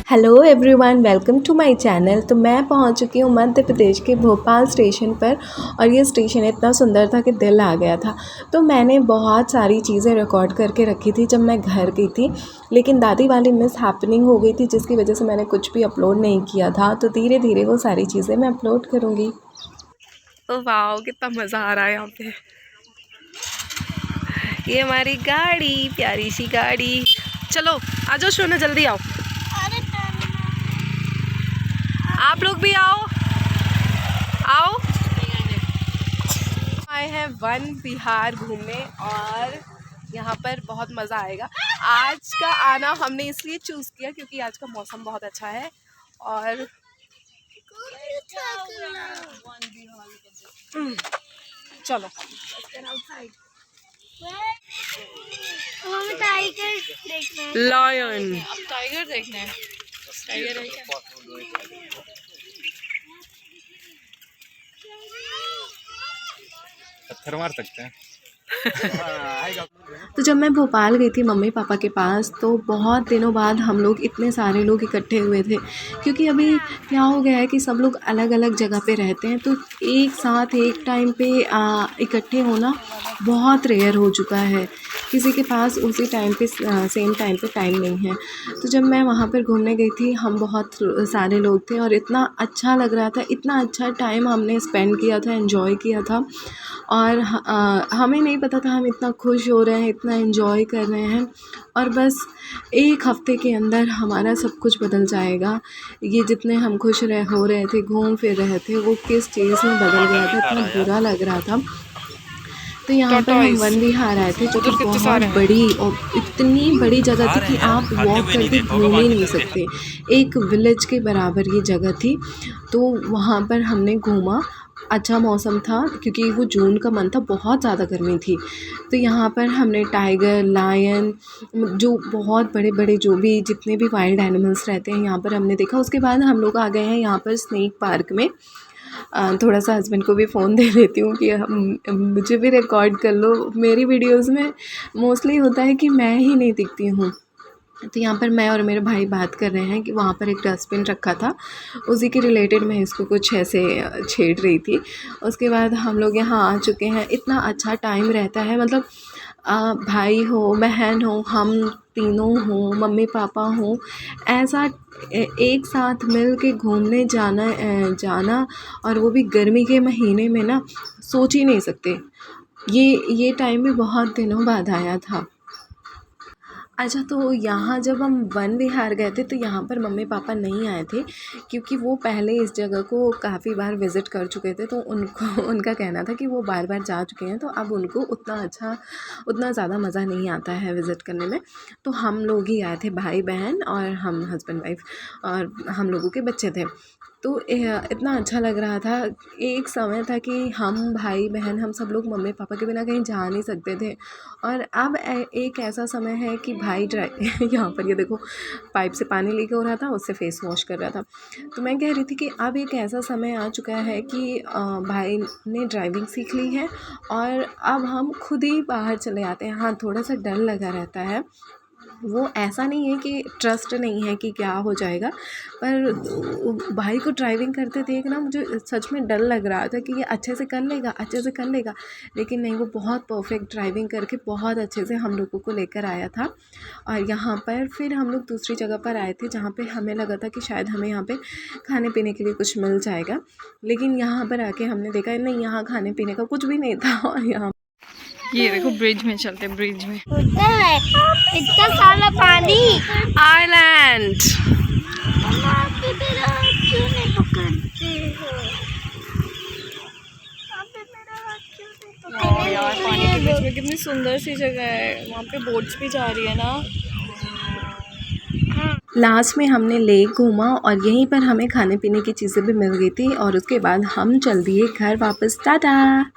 Hello everyone, welcome to my channel. तो मैं पहुंच चुकी हूं मध्य प्रदेश के भोपाल स्टेशन पर और ये स्टेशन इतना सुंदर था कि दिल आ गया था। तो मैंने बहुत सारी चीज़ें रिकॉर्ड करके रखी थी जब मैं घर गई थी, लेकिन दादी वाली मिस हैपनिंग हो गई थी जिसकी वजह से मैंने कुछ भी अपलोड नहीं किया था। तो धीरे धीरे वो सारी चीज़ें मैं अपलोड करूँगी। तो वाह, कितना मज़ा आ रहा है यहाँ पे। ये हमारी गाड़ी, प्यारी सी गाड़ी। चलो आ जाओ सोना, जल्दी आओ। आप लोग भी आओ आओ। आए हैं वन विहार घूमने और यहाँ पर बहुत मज़ा आएगा। आज का आना हमने इसलिए चूज़ किया क्योंकि आज का मौसम बहुत अच्छा है और चलो लायन, अब टाइगर देखना है। टाइगर है क्या? पत्थर मार सकते हैं। तो जब मैं भोपाल गई थी मम्मी पापा के पास, तो बहुत दिनों बाद हम लोग इतने सारे लोग इकट्ठे हुए थे, क्योंकि अभी क्या हो गया है कि सब लोग अलग अलग जगह पे रहते हैं। तो एक साथ एक टाइम पे इकट्ठे होना बहुत रेयर हो चुका है। किसी के पास उसी टाइम पे सेम टाइम पे टाइम नहीं है। तो जब मैं वहाँ पर घूमने गई थी, हम बहुत सारे लोग थे और इतना अच्छा लग रहा था, इतना अच्छा टाइम हमने स्पेंड किया था, एंजॉय किया था। और हमें नहीं पता था हम इतना खुश हो रहे हैं, इतना एंजॉय कर रहे हैं और बस एक हफ़्ते के अंदर हमारा सब कुछ बदल जाएगा। ये जितने हम खुश हो रहे थे, घूम फिर रहे थे, वो किस चीज़ में बदल गया था, इतना बुरा लग रहा था। तो यहाँ पर हम वन विहार आए थे, जो कि बहुत बड़ी और इतनी बड़ी जगह थी कि आप वॉक करके घूम ही नहीं सकते। एक विलेज के बराबर ये जगह थी। तो वहाँ पर हमने घूमा, अच्छा मौसम था क्योंकि वो जून का मंथ था, बहुत ज़्यादा गर्मी थी। तो यहाँ पर हमने टाइगर, लायन, जो बहुत बड़े बड़े जो भी जितने भी वाइल्ड एनिमल्स रहते हैं यहाँ पर हमने देखा। उसके बाद हम लोग आ गए हैं यहाँ पर स्नेक पार्क में। थोड़ा सा हस्बैंड को भी फ़ोन दे देती हूँ कि मुझे भी रिकॉर्ड कर लो। मेरी वीडियोज़ में मोस्टली होता है कि मैं ही नहीं दिखती हूँ। तो यहाँ पर मैं और मेरे भाई बात कर रहे हैं कि वहाँ पर एक डस्टबिन रखा था, उसी के रिलेटेड मैं इसको कुछ ऐसे छेड़ रही थी। उसके बाद हम लोग यहाँ आ चुके हैं। इतना अच्छा टाइम रहता है, मतलब भाई हो, बहन हो, हम तीनों हों, मम्मी पापा हों, ऐसा एक साथ मिल के घूमने जाना और वो भी गर्मी के महीने में ना, सोच ही नहीं सकते। ये टाइम भी बहुत दिनों बाद आया था। अच्छा, तो यहाँ जब हम वन विहार गए थे तो यहाँ पर मम्मी पापा नहीं आए थे, क्योंकि वो पहले इस जगह को काफ़ी बार विज़िट कर चुके थे। तो उनको उनका कहना था कि वो बार बार जा चुके हैं, तो अब उनको उतना ज़्यादा मज़ा नहीं आता है विज़िट करने में। तो हम लोग ही आए थे, भाई बहन और हम हस्बैंड वाइफ, और हम लोगों के बच्चे थे। तो इतना अच्छा लग रहा था। एक समय था कि हम भाई बहन हम सब लोग मम्मी पापा के बिना कहीं जा नहीं सकते थे, और अब एक ऐसा समय है कि भाई यहाँ पर ये देखो, पाइप से पानी लीक हो रहा था, उससे फेस वॉश कर रहा था। तो मैं कह रही थी कि अब एक ऐसा समय आ चुका है कि भाई ने ड्राइविंग सीख ली है और अब हम खुद ही बाहर चले आते हैं। हाँ, थोड़ा सा डर लगा रहता है, वो ऐसा नहीं है कि ट्रस्ट नहीं है कि क्या हो जाएगा, पर भाई को ड्राइविंग करते देख ना मुझे सच में डर लग रहा था कि ये अच्छे से कर लेगा। लेकिन नहीं, वो बहुत परफेक्ट ड्राइविंग करके बहुत अच्छे से हम लोगों को लेकर आया था। और यहाँ पर फिर हम लोग दूसरी जगह पर आए थे जहाँ पे हमें लगा था कि शायद हमें यहाँ पे खाने पीने के लिए कुछ मिल जाएगा, लेकिन यहाँ पर आके हमने देखा नहीं, यहाँ खाने पीने का कुछ भी नहीं था। और यहाँ ये देखो, ब्रिज में चलते, ब्रिज में इतना सारा पानी, आइलैंड। क्यों नहीं पकड़ते हो? यार, पानी के बीच में कितनी सुंदर सी जगह है, वहाँ पे बोट्स भी जा रही है ना। लास्ट में हमने लेक घूमा और यहीं पर हमें खाने पीने की चीज़ें भी मिल गई थी, और उसके बाद हम चल दिए घर वापस। टाटा।